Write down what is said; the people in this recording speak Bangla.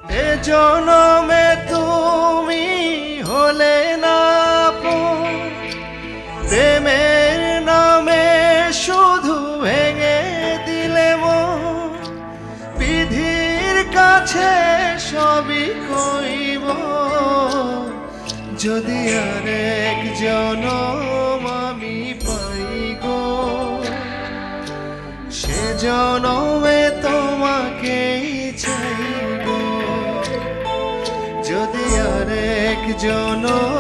এ জনমে তুমি হলে না আপন, প্রেমের নামে শুধু ভেঙে দিলে মন। বিধির কাছে সবই কইব, যদি আরেক জনম আমি পাই গো, সে জনমে তোমাকেই চাইব। যদি আরেক জনম